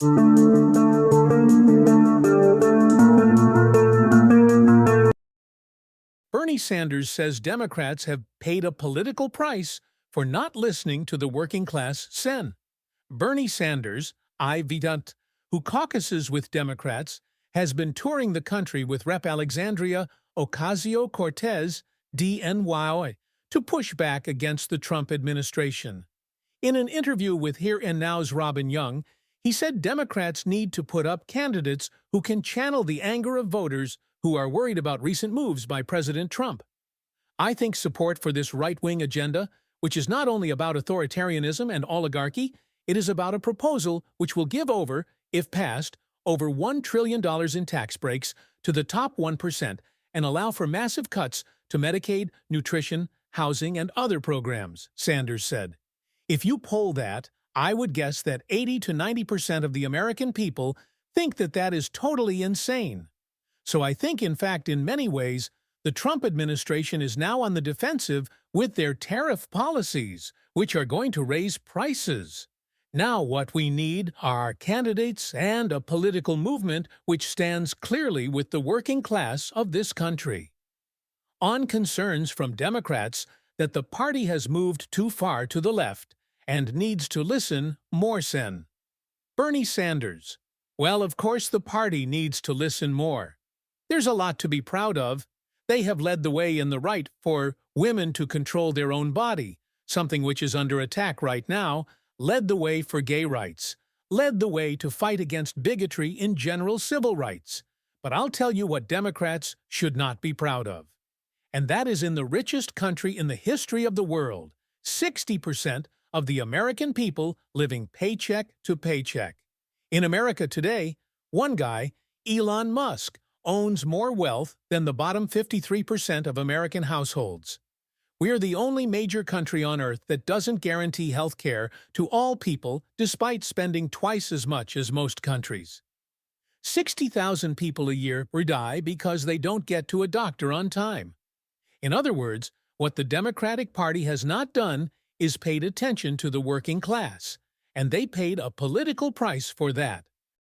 Bernie Sanders says Democrats have paid a political price for not listening to the working class Sen. Bernie Sanders, who caucuses with Democrats, has been touring the country with Rep. Alexandria Ocasio-Cortez, DNY, to push back against the Trump administration. In an interview with Here and Now's Robin Young, he said Democrats need to put up candidates who can channel the anger of voters who are worried about recent moves by President Trump. I think support for this right-wing agenda, which is not only about authoritarianism and oligarchy, it is about a proposal which will give over, if passed, over $1 trillion in tax breaks to the top 1% and allow for massive cuts to Medicaid, nutrition, housing, and other programs, Sanders said. If you poll that, I would guess that 80 to 90% of the American people think that that is totally insane. So I think, in fact, in many ways, the Trump administration is now on the defensive with their tariff policies, which are going to raise prices. Now what we need are candidates and a political movement which stands clearly with the working class of this country. On concerns from Democrats that the party has moved too far to the left and needs to listen more. Bernie Sanders. Well, of course the party needs to listen more. There's a lot to be proud of. They have led the way in the right for women to control their own body, something which is under attack right now, led the way for gay rights, led the way to fight against bigotry in general civil rights. But I'll tell you what Democrats should not be proud of. And that is in the richest country in the history of the world, 60% of the American people living paycheck to paycheck. In America today, one guy, Elon Musk, owns more wealth than the bottom 53% of American households. We are the only major country on earth that doesn't guarantee health care to all people despite spending twice as much as most countries. 60,000 people a year die because they don't get to a doctor on time. In other words, what the Democratic Party has not done is paid attention to the working class, and they paid a political price for that.